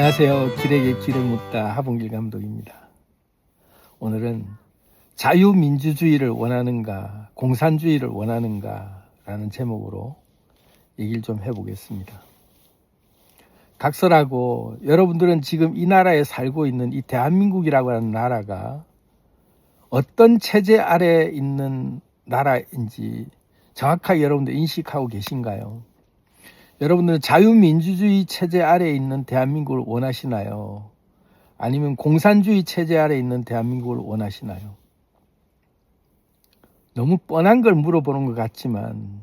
안녕하세요. 길에게 길을 묻다 하봉길 감독입니다. 오늘은 자유민주주의를 원하는가 공산주의를 원하는가 라는 제목으로 얘기를 좀 해보겠습니다. 각설하고 여러분들은 지금 이 나라에 살고 있는 이 대한민국이라고 하는 나라가 어떤 체제 아래에 있는 나라인지 정확하게 여러분들 인식하고 계신가요? 여러분들은 자유민주주의 체제 아래에 있는 대한민국을 원하시나요? 아니면 공산주의 체제 아래에 있는 대한민국을 원하시나요? 너무 뻔한 걸 물어보는 것 같지만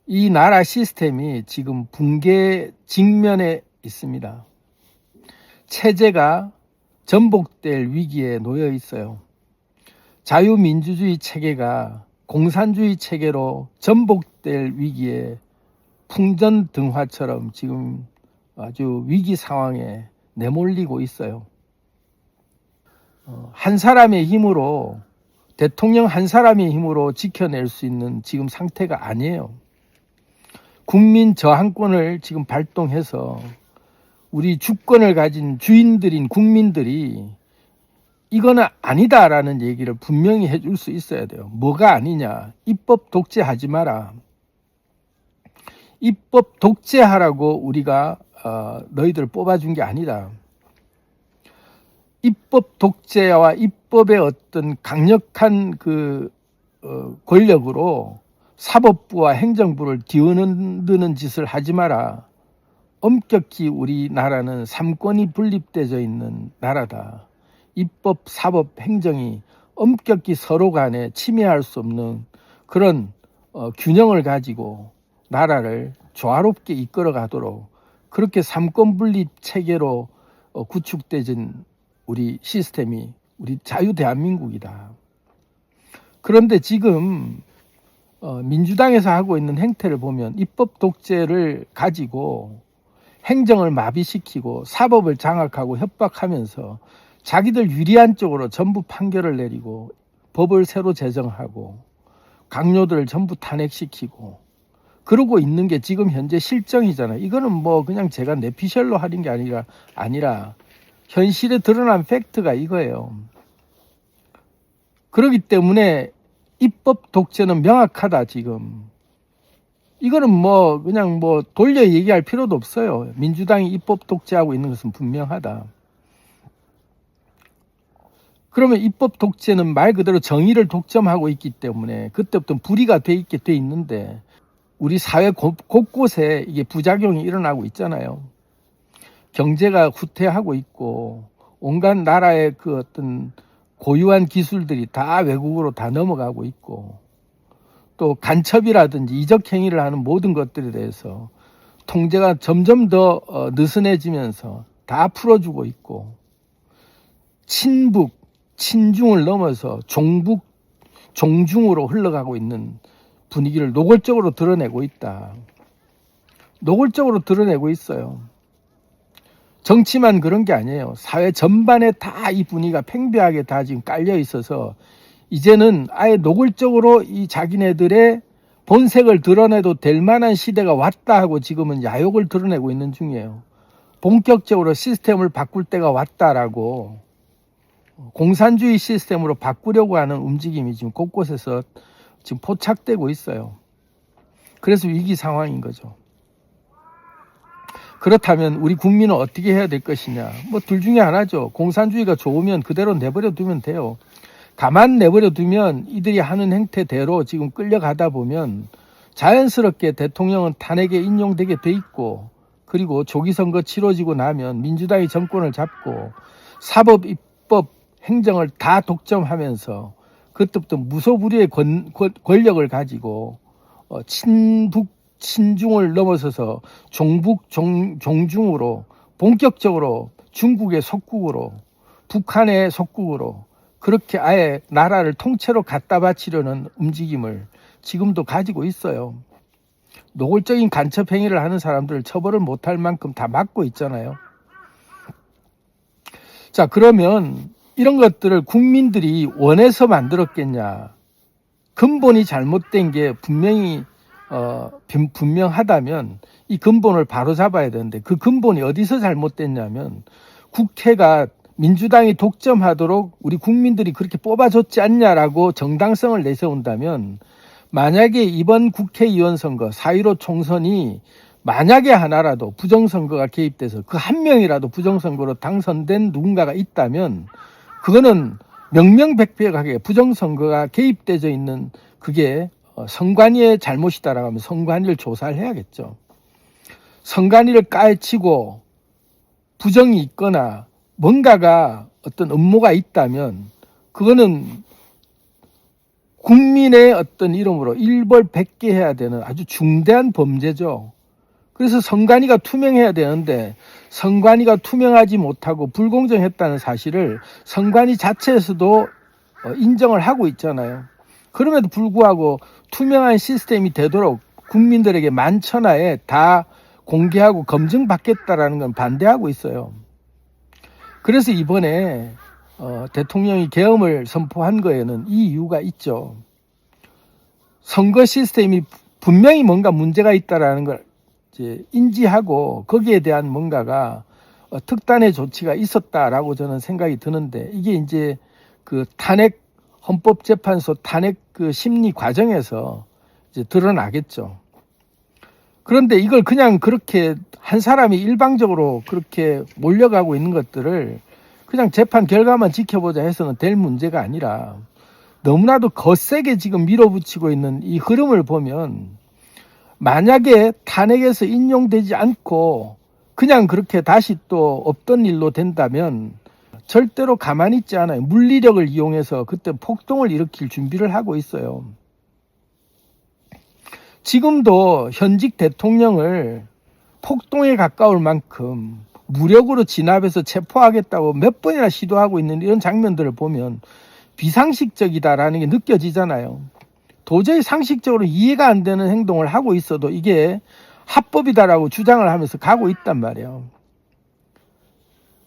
이 나라 시스템이 지금 붕괴 직면에 있습니다. 체제가 전복될 위기에 놓여 있어요. 자유민주주의 체계가 공산주의 체계로 전복될 위기에 풍전등화처럼 지금 아주 위기 상황에 내몰리고 있어요. 한 사람의 힘으로, 대통령 한 사람의 힘으로 지켜낼 수 있는 지금 상태가 아니에요. 국민 저항권을 지금 발동해서 우리 주권을 가진 주인들인 국민들이 이거는 아니다라는 얘기를 분명히 해줄 수 있어야 돼요. 뭐가 아니냐? 입법 독재하지 마라. 입법 독재하라고 우리가 너희들 뽑아준 게 아니다. 입법 독재와 입법의 어떤 강력한 권력으로 사법부와 행정부를 뒤흔드는 짓을 하지 마라. 엄격히 우리나라는 삼권이 분립되어 있는 나라다. 입법, 사법, 행정이 엄격히 서로 간에 침해할 수 없는 그런 균형을 가지고 나라를 조화롭게 이끌어 가도록 그렇게 삼권 분립 체계로 구축되진 우리 시스템이 우리 자유 대한민국이다. 그런데 지금 민주당에서 하고 있는 행태를 보면 입법 독재를 가지고 행정을 마비시키고 사법을 장악하고 협박하면서 자기들 유리한 쪽으로 전부 판결을 내리고 법을 새로 제정하고 강요들을 전부 탄핵시키고 그러고 있는 게 지금 현재 실정이잖아요. 이거는 뭐 그냥 제가 내피셜로 하는 게 아니라 현실에 드러난 팩트가 이거예요. 그렇기 때문에 입법 독재는 명확하다 지금. 이거는 뭐 그냥 뭐 돌려 얘기할 필요도 없어요. 민주당이 입법 독재하고 있는 것은 분명하다. 그러면 입법 독재는 말 그대로 정의를 독점하고 있기 때문에 그때부터 불의가 돼 있게 돼 있는데 우리 사회 곳곳에 이게 부작용이 일어나고 있잖아요. 경제가 후퇴하고 있고 온갖 나라의 그 어떤 고유한 기술들이 다 외국으로 다 넘어가고 있고 또 간첩이라든지 이적 행위를 하는 모든 것들에 대해서 통제가 점점 더 느슨해지면서 다 풀어주고 있고 친북, 친중을 넘어서 종북, 종중으로 흘러가고 있는 분위기를 노골적으로 드러내고 있다. 노골적으로 드러내고 있어요. 정치만 그런 게 아니에요. 사회 전반에 다 이 분위기가 팽배하게 다 지금 깔려 있어서 이제는 아예 노골적으로 이 자기네들의 본색을 드러내도 될 만한 시대가 왔다 하고 지금은 야욕을 드러내고 있는 중이에요. 본격적으로 시스템을 바꿀 때가 왔다라고 공산주의 시스템으로 바꾸려고 하는 움직임이 지금 곳곳에서 지금 포착되고 있어요. 그래서 위기 상황인 거죠. 그렇다면 우리 국민은 어떻게 해야 될 것이냐? 뭐 둘 중에 하나죠. 공산주의가 좋으면 그대로 내버려 두면 돼요. 가만 내버려 두면 이들이 하는 행태대로 지금 끌려가다 보면 자연스럽게 대통령은 탄핵에 인용되게 돼 있고 그리고 조기 선거 치러지고 나면 민주당이 정권을 잡고 사법, 입법, 행정을 다 독점하면서 그때부터 무소불위의 권력을 가지고 친북, 친중을 넘어서서 종북, 종중으로 본격적으로 중국의 속국으로 북한의 속국으로 그렇게 아예 나라를 통째로 갖다 바치려는 움직임을 지금도 가지고 있어요. 노골적인 간첩 행위를 하는 사람들을 처벌을 못할 만큼 다 막고 있잖아요. 자, 그러면 이런 것들을 국민들이 원해서 만들었겠냐? 근본이 잘못된 게 분명히 분명하다면 이 근본을 바로 잡아야 되는데 그 근본이 어디서 잘못됐냐면 국회가 민주당이 독점하도록 우리 국민들이 그렇게 뽑아줬지 않냐라고 정당성을 내세운다면 만약에 이번 국회의원 선거 4.15 총선이 만약에 하나라도 부정선거가 개입돼서 그 한 명이라도 부정선거로 당선된 누군가가 있다면 그거는 명명백백하게 부정선거가 개입되어 있는 그게 선관위의 잘못이다라고 하면 선관위를 조사를 해야겠죠. 선관위를 까헤치고 부정이 있거나 뭔가가 어떤 음모가 있다면 그거는 국민의 어떤 이름으로 일벌백계해야 되는 아주 중대한 범죄죠. 그래서 선관위가 투명해야 되는데 선관위가 투명하지 못하고 불공정했다는 사실을 선관위 자체에서도 인정을 하고 있잖아요. 그럼에도 불구하고 투명한 시스템이 되도록 국민들에게 만천하에 다 공개하고 검증받겠다라는 건 반대하고 있어요. 그래서 이번에 대통령이 계엄을 선포한 거에는 이 이유가 있죠. 선거 시스템이 분명히 뭔가 문제가 있다라는 걸 이제 인지하고 거기에 대한 뭔가가 특단의 조치가 있었다라고 저는 생각이 드는데 이게 이제 그 탄핵 헌법재판소 탄핵 그 심리 과정에서 이제 드러나겠죠. 그런데 이걸 그냥 그렇게 한 사람이 일방적으로 그렇게 몰려가고 있는 것들을 그냥 재판 결과만 지켜보자 해서는 될 문제가 아니라 너무나도 거세게 지금 밀어붙이고 있는 이 흐름을 보면 만약에 탄핵에서 인용되지 않고 그냥 그렇게 다시 또 없던 일로 된다면 절대로 가만히 있지 않아요. 물리력을 이용해서 그때 폭동을 일으킬 준비를 하고 있어요. 지금도 현직 대통령을 폭동에 가까울 만큼 무력으로 진압해서 체포하겠다고 몇 번이나 시도하고 있는 이런 장면들을 보면 비상식적이다라는 게 느껴지잖아요. 도저히 상식적으로 이해가 안 되는 행동을 하고 있어도 이게 합법이다라고 주장을 하면서 가고 있단 말이에요.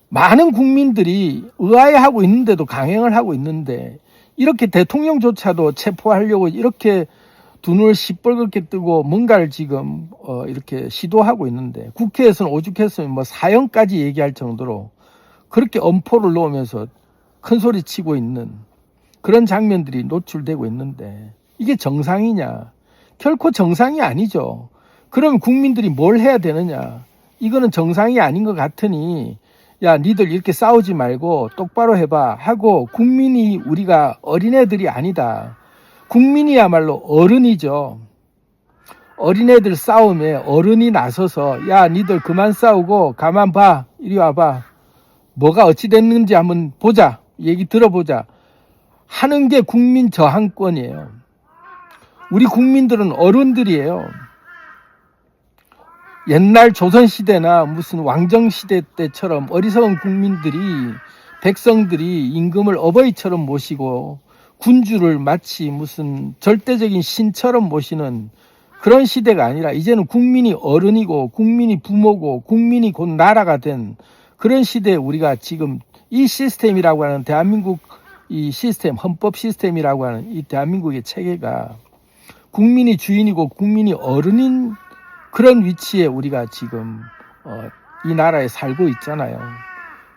많은 국민들이 의아해하고 있는데도 강행을 하고 있는데 이렇게 대통령조차도 체포하려고 이렇게 두 눈을 시뻘겋게 뜨고 뭔가를 지금 이렇게 시도하고 있는데 국회에서는 오죽했으면 뭐 사형까지 얘기할 정도로 그렇게 엄포를 놓으면서 큰 소리 치고 있는 그런 장면들이 노출되고 있는데 이게 정상이냐? 결코 정상이 아니죠. 그럼 국민들이 뭘 해야 되느냐? 이거는 정상이 아닌 것 같으니 야 니들 이렇게 싸우지 말고 똑바로 해봐 하고 국민이 우리가 어린애들이 아니다. 국민이야말로 어른이죠. 어린애들 싸움에 어른이 나서서 야 니들 그만 싸우고 가만 봐 이리 와봐 뭐가 어찌 됐는지 한번 보자 얘기 들어보자 하는 게 국민 저항권이에요. 우리 국민들은 어른들이에요. 옛날 조선시대나 무슨 왕정시대 때처럼 어리석은 국민들이 백성들이 임금을 어버이처럼 모시고 군주를 마치 무슨 절대적인 신처럼 모시는 그런 시대가 아니라 이제는 국민이 어른이고 국민이 부모고 국민이 곧 나라가 된 그런 시대에 우리가 지금 이 시스템이라고 하는 대한민국 이 시스템 헌법 시스템이라고 하는 이 대한민국의 체계가 국민이 주인이고 국민이 어른인 그런 위치에 우리가 지금 이 나라에 살고 있잖아요.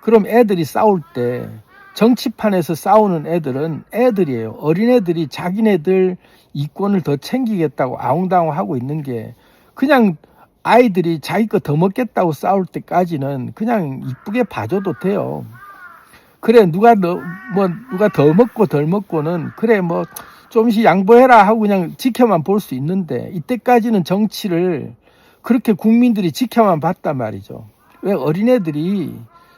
그럼 애들이 싸울 때 정치판에서 싸우는 애들은 애들이에요. 어린애들이 자기네들 이권을 더 챙기겠다고 아웅다웅하고 있는 게 그냥 아이들이 자기 거 더 먹겠다고 싸울 때까지는 그냥 이쁘게 봐줘도 돼요. 그래 누가 더 먹고 덜 먹고는 그래 뭐 좀씩 양보해라 하고 그냥 지켜만 볼 수 있는데 이때까지는 정치를 그렇게 국민들이 지켜만 봤단 말이죠. 왜 어린애들이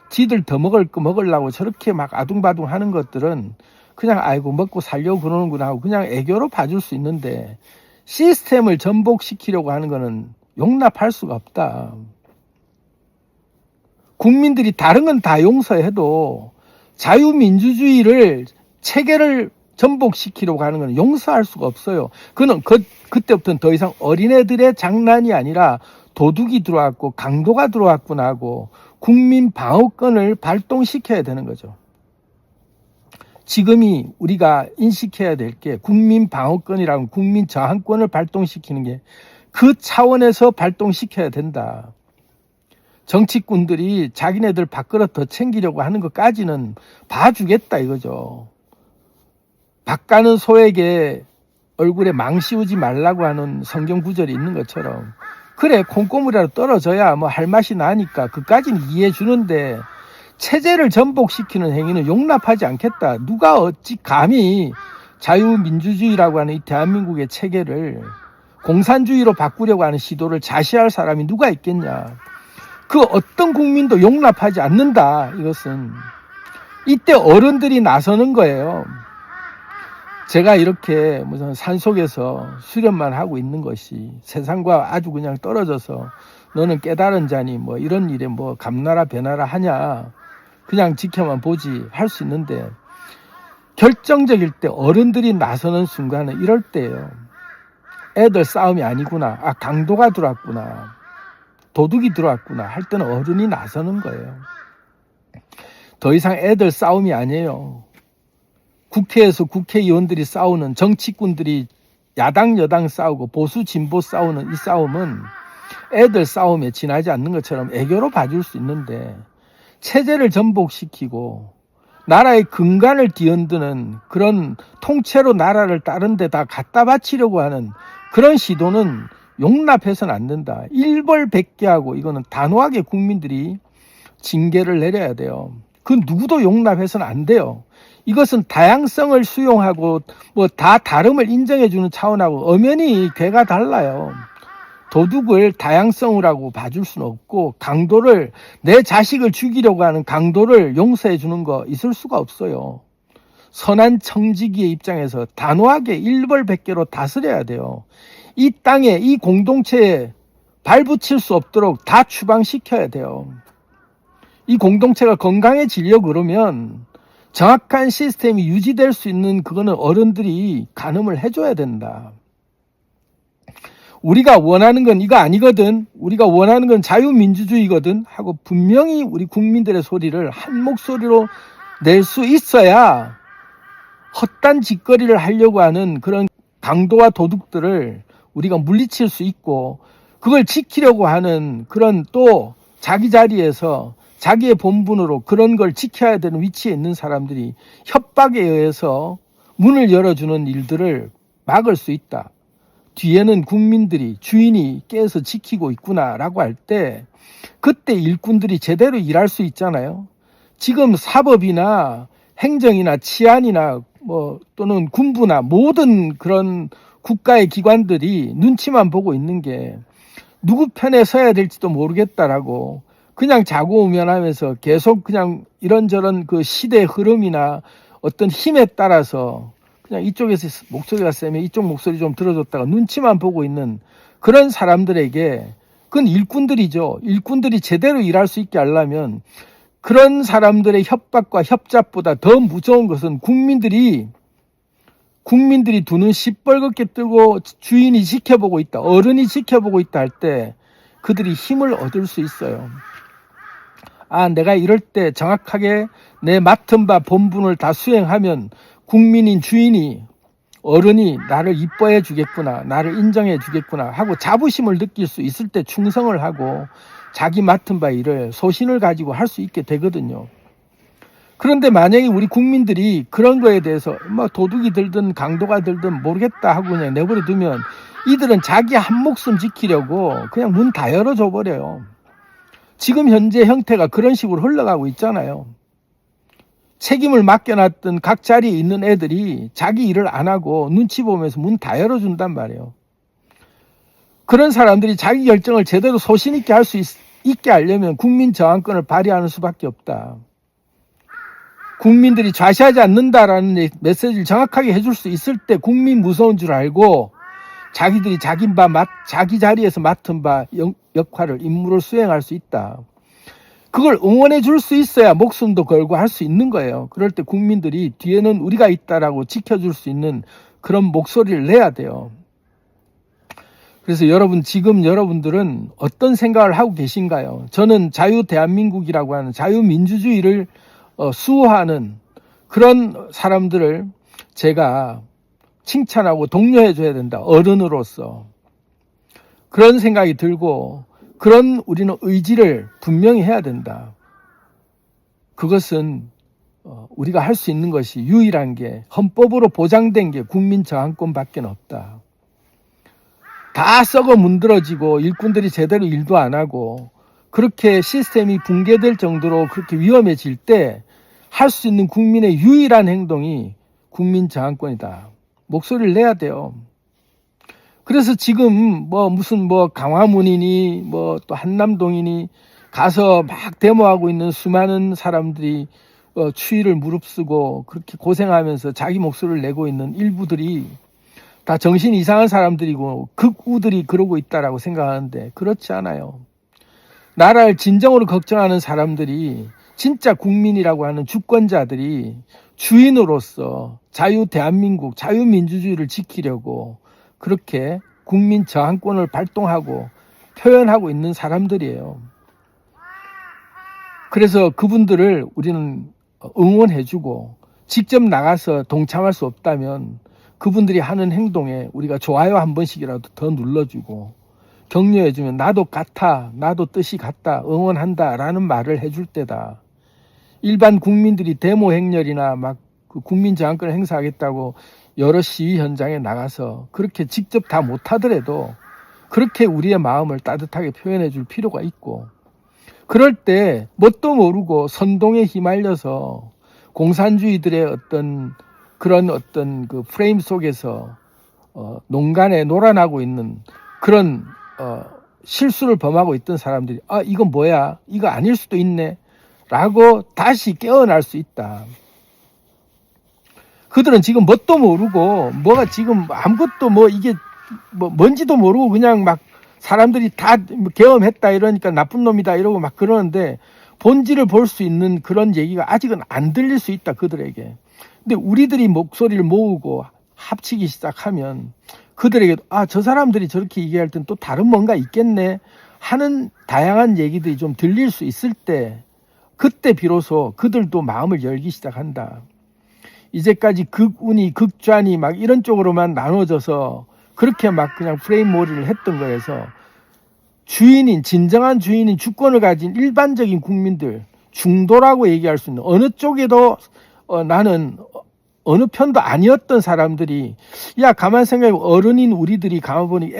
지들 더 먹으려고 저렇게 막 아둥바둥 하는 것들은 그냥 아이고 먹고 살려고 그러는구나 하고 그냥 애교로 봐줄 수 있는데 시스템을 전복시키려고 하는 거는 용납할 수가 없다. 국민들이 다른 건 다 용서해도 자유민주주의를 체계를 전복시키려고 하는 건 용서할 수가 없어요. 그는 그때부터는 더 이상 어린애들의 장난이 아니라 도둑이 들어왔고 강도가 들어왔구나 하고 국민 방어권을 발동시켜야 되는 거죠. 지금이 우리가 인식해야 될 게 국민 방어권이라고 국민 저항권을 발동시키는 게 그 차원에서 발동시켜야 된다. 정치꾼들이 자기네들 밥그릇 더 챙기려고 하는 것까지는 봐주겠다 이거죠. 밥 가는 소에게 얼굴에 망 씌우지 말라고 하는 성경 구절이 있는 것처럼 그래 콩고물이라도 떨어져야 뭐 할 맛이 나니까 그까지는 이해해 주는데 체제를 전복시키는 행위는 용납하지 않겠다. 누가 어찌 감히 자유민주주의라고 하는 이 대한민국의 체계를 공산주의로 바꾸려고 하는 시도를 자시할 사람이 누가 있겠냐. 그 어떤 국민도 용납하지 않는다. 이것은 이때 어른들이 나서는 거예요. 제가 이렇게 무슨 산속에서 수련만 하고 있는 것이 세상과 아주 그냥 떨어져서 너는 깨달은 자니 뭐 이런 일에 뭐 감나라 배나라 하냐 그냥 지켜만 보지 할 수 있는데 결정적일 때 어른들이 나서는 순간은 이럴 때예요. 애들 싸움이 아니구나. 아 강도가 들어왔구나. 도둑이 들어왔구나 할 때는 어른이 나서는 거예요. 더 이상 애들 싸움이 아니에요. 국회에서 국회의원들이 싸우는 정치꾼들이 야당 여당 싸우고 보수 진보 싸우는 이 싸움은 애들 싸움에 지나지 않는 것처럼 애교로 봐줄 수 있는데 체제를 전복시키고 나라의 근간을 뒤흔드는 그런 통째로 나라를 다른 데다 갖다 바치려고 하는 그런 시도는 용납해서는 안 된다. 일벌백계하고 이거는 단호하게 국민들이 징계를 내려야 돼요. 그 누구도 용납해서는 안 돼요. 이것은 다양성을 수용하고 뭐 다 다름을 인정해주는 차원하고 엄연히 궤가 달라요. 도둑을 다양성이라고 봐줄 수는 없고 강도를 내 자식을 죽이려고 하는 강도를 용서해 주는 거 있을 수가 없어요. 선한 청지기의 입장에서 단호하게 일벌백계로 다스려야 돼요. 이 땅에 이 공동체에 발붙일 수 없도록 다 추방시켜야 돼요. 이 공동체가 건강해지려고 그러면 정확한 시스템이 유지될 수 있는 그거는 어른들이 가늠을 해줘야 된다. 우리가 원하는 건 이거 아니거든. 우리가 원하는 건 자유민주주의거든 하고 분명히 우리 국민들의 소리를 한 목소리로 낼 수 있어야 헛단 짓거리를 하려고 하는 그런 강도와 도둑들을 우리가 물리칠 수 있고 그걸 지키려고 하는 그런 또 자기 자리에서 자기의 본분으로 그런 걸 지켜야 되는 위치에 있는 사람들이 협박에 의해서 문을 열어주는 일들을 막을 수 있다. 뒤에는 국민들이 주인이 깨서 지키고 있구나라고 할 때 그때 일꾼들이 제대로 일할 수 있잖아요. 지금 사법이나 행정이나 치안이나 뭐 또는 군부나 모든 그런 국가의 기관들이 눈치만 보고 있는 게 누구 편에 서야 될지도 모르겠다라고 그냥 자고우면하면서 계속 그냥 이런저런 그 시대의 흐름이나 어떤 힘에 따라서 그냥 이쪽에서 목소리가 세면 이쪽 목소리 좀 들어줬다가 눈치만 보고 있는 그런 사람들에게 그건 일꾼들이죠. 일꾼들이 제대로 일할 수 있게 하려면 그런 사람들의 협박과 협잡보다 더 무서운 것은 국민들이 두 눈 시뻘겋게 뜨고 주인이 지켜보고 있다. 어른이 지켜보고 있다 할 때 그들이 힘을 얻을 수 있어요. 아, 내가 이럴 때 정확하게 내 맡은 바 본분을 다 수행하면 국민인 주인이 어른이 나를 이뻐해 주겠구나, 나를 인정해 주겠구나 하고 자부심을 느낄 수 있을 때 충성을 하고 자기 맡은 바 일을 소신을 가지고 할 수 있게 되거든요. 그런데 만약에 우리 국민들이 그런 거에 대해서 뭐 도둑이 들든 강도가 들든 모르겠다 하고 그냥 내버려 두면 이들은 자기 한 목숨 지키려고 그냥 문 다 열어줘 버려요. 지금 현재 형태가 그런 식으로 흘러가고 있잖아요. 책임을 맡겨놨던 각 자리에 있는 애들이 자기 일을 안 하고 눈치 보면서 문 다 열어준단 말이에요. 그런 사람들이 자기 결정을 제대로 소신 있게 할 수 있게 하려면 국민 저항권을 발휘하는 수밖에 없다. 국민들이 좌시하지 않는다라는 메시지를 정확하게 해줄 수 있을 때 국민 무서운 줄 알고 자기들이 자기 자리에서 맡은 바 역할을 임무를 수행할 수 있다. 그걸 응원해 줄 수 있어야 목숨도 걸고 할 수 있는 거예요. 그럴 때 국민들이 뒤에는 우리가 있다라고 지켜줄 수 있는 그런 목소리를 내야 돼요. 그래서 지금 여러분들은 어떤 생각을 하고 계신가요? 저는 자유 대한민국이라고 하는 자유민주주의를 수호하는 그런 사람들을 제가 칭찬하고 독려해 줘야 된다. 어른으로서. 그런 생각이 들고 그런 우리는 의지를 분명히 해야 된다. 그것은 우리가 할 수 있는 것이 유일한 게 헌법으로 보장된 게 국민 저항권밖에 없다. 다 썩어 문드러지고 일꾼들이 제대로 일도 안 하고 그렇게 시스템이 붕괴될 정도로 그렇게 위험해질 때 할 수 있는 국민의 유일한 행동이 국민 저항권이다. 목소리를 내야 돼요. 그래서 지금 무슨 강화문이니 또 한남동이니 가서 막 데모하고 있는 수많은 사람들이 추위를 무릅쓰고 그렇게 고생하면서 자기 목소리를 내고 있는 일부들이 다 정신 이상한 사람들이고 극우들이 그러고 있다라고 생각하는데 그렇지 않아요. 나라를 진정으로 걱정하는 사람들이 진짜 국민이라고 하는 주권자들이 주인으로서 대한민국 자유민주주의를 지키려고 그렇게 국민 저항권을 발동하고 표현하고 있는 사람들이에요. 그래서 그분들을 우리는 응원해주고 직접 나가서 동참할 수 없다면 그분들이 하는 행동에 우리가 좋아요 한 번씩이라도 더 눌러주고 격려해주면 나도 같아, 나도 뜻이 같다, 응원한다 라는 말을 해줄 때다. 일반 국민들이 데모 행렬이나 막 그 국민 저항권을 행사하겠다고 여러 시위 현장에 나가서 그렇게 직접 다 못하더라도 그렇게 우리의 마음을 따뜻하게 표현해 줄 필요가 있고 그럴 때 뭣도 모르고 선동에 휘말려서 공산주의들의 어떤 그 프레임 속에서 농간에 놀아나고 있는 그런 실수를 범하고 있던 사람들이 이건 뭐야? 이거 아닐 수도 있네. 라고 다시 깨어날 수 있다. 그들은 지금 뭣도 모르고 뭐가 지금 아무것도 이게 뭔지도 모르고 그냥 막 사람들이 다 계엄했다 이러니까 나쁜 놈이다 이러고 막 그러는데 본질을 볼 수 있는 그런 얘기가 아직은 안 들릴 수 있다 그들에게. 근데 우리들이 목소리를 모으고 합치기 시작하면 그들에게 저 사람들이 저렇게 얘기할 땐 또 다른 뭔가 있겠네 하는 다양한 얘기들이 좀 들릴 수 있을 때 그때 비로소 그들도 마음을 열기 시작한다. 이제까지 극운이 극좌니 막 이런 쪽으로만 나눠져서 그렇게 막 그냥 프레임몰이를 했던 거에서 진정한 주인인 주권을 가진 일반적인 국민들, 중도라고 얘기할 수 있는 어느 쪽에도 나는 어느 편도 아니었던 사람들이 가만 생각해보면 어른인 우리들이 가만 보니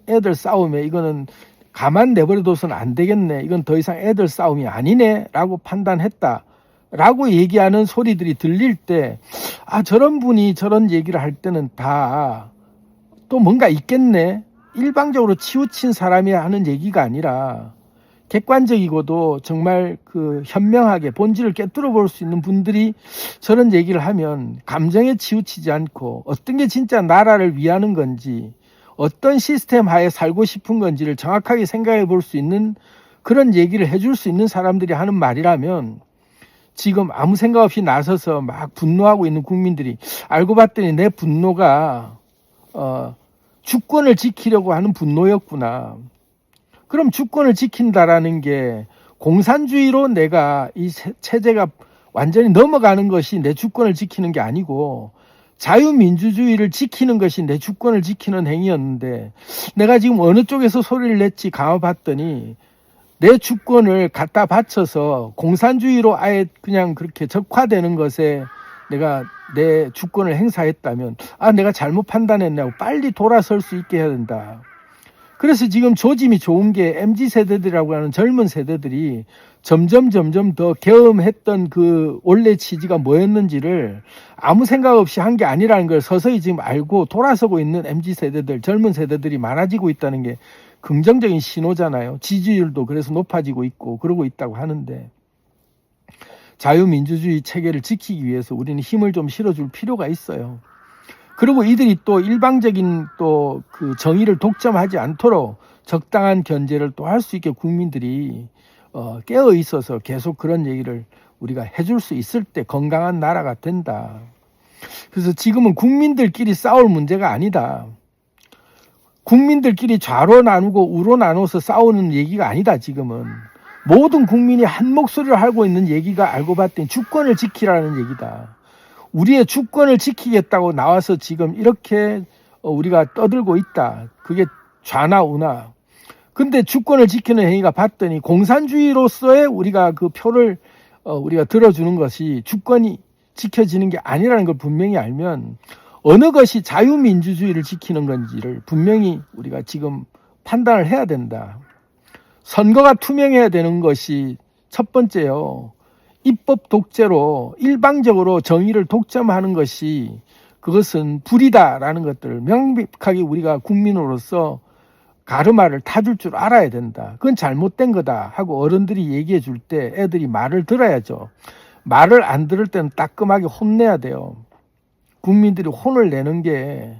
애들 싸움에 이거는 가만 내버려둬서는 안 되겠네. 이건 더 이상 애들 싸움이 아니네 라고 판단했다. 라고 얘기하는 소리들이 들릴 때 저런 분이 저런 얘기를 할 때는 다 또 뭔가 있겠네. 일방적으로 치우친 사람이 하는 얘기가 아니라 객관적이고도 정말 그 현명하게 본질을 꿰뚫어 볼 수 있는 분들이 저런 얘기를 하면 감정에 치우치지 않고 어떤 게 진짜 나라를 위하는 건지 어떤 시스템 하에 살고 싶은 건지를 정확하게 생각해 볼 수 있는 그런 얘기를 해줄 수 있는 사람들이 하는 말이라면 지금 아무 생각 없이 나서서 막 분노하고 있는 국민들이 알고 봤더니 내 분노가 주권을 지키려고 하는 분노였구나. 그럼 주권을 지킨다라는 게 공산주의로 내가 이 체제가 완전히 넘어가는 것이 내 주권을 지키는 게 아니고 자유민주주의를 지키는 것이 내 주권을 지키는 행위였는데 내가 지금 어느 쪽에서 소리를 냈지 감아봤더니 내 주권을 갖다 바쳐서 공산주의로 아예 그냥 그렇게 적화되는 것에 내가 내 주권을 행사했다면 내가 잘못 판단했냐고 빨리 돌아설 수 있게 해야 된다. 그래서 지금 조짐이 좋은 게 MZ세대들이라고 하는 젊은 세대들이 점점 더 경험했던 그 원래 취지가 뭐였는지를 아무 생각 없이 한 게 아니라는 걸 서서히 지금 알고 돌아서고 있는 MZ세대들, 젊은 세대들이 많아지고 있다는 게 긍정적인 신호잖아요. 지지율도 그래서 높아지고 있고 그러고 있다고 하는데 자유민주주의 체계를 지키기 위해서 우리는 힘을 좀 실어줄 필요가 있어요. 그리고 이들이 또 일방적인 또 그 정의를 독점하지 않도록 적당한 견제를 또 할 수 있게 국민들이 깨어 있어서 계속 그런 얘기를 우리가 해줄 수 있을 때 건강한 나라가 된다. 그래서 지금은 국민들끼리 싸울 문제가 아니다. 국민들끼리 좌로 나누고 우로 나눠서 싸우는 얘기가 아니다. 지금은 모든 국민이 한 목소리를 하고 있는 얘기가 알고 봤더니 주권을 지키라는 얘기다. 우리의 주권을 지키겠다고 나와서 지금 이렇게 우리가 떠들고 있다. 그게 좌나 우나. 근데 주권을 지키는 행위가 봤더니 공산주의로서의 우리가 그 표를 우리가 들어주는 것이 주권이 지켜지는 게 아니라는 걸 분명히 알면 어느 것이 자유민주주의를 지키는 건지를 분명히 우리가 지금 판단을 해야 된다. 선거가 투명해야 되는 것이 첫 번째요. 입법 독재로 일방적으로 정의를 독점하는 것이 그것은 불이다라는 것들을 명백하게 우리가 국민으로서 가르마를 타줄 줄 알아야 된다. 그건 잘못된 거다 하고 어른들이 얘기해 줄 때 애들이 말을 들어야죠. 말을 안 들을 때는 따끔하게 혼내야 돼요. 국민들이 혼을 내는 게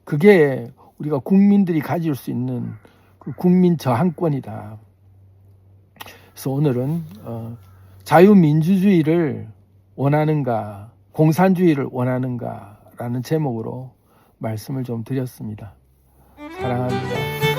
그게 우리가 국민들이 가질 수 있는 그 국민 저항권이다. 그래서 오늘은 자유민주주의를 원하는가 공산주의를 원하는가 라는 제목으로 말씀을 좀 드렸습니다. 사랑합니다.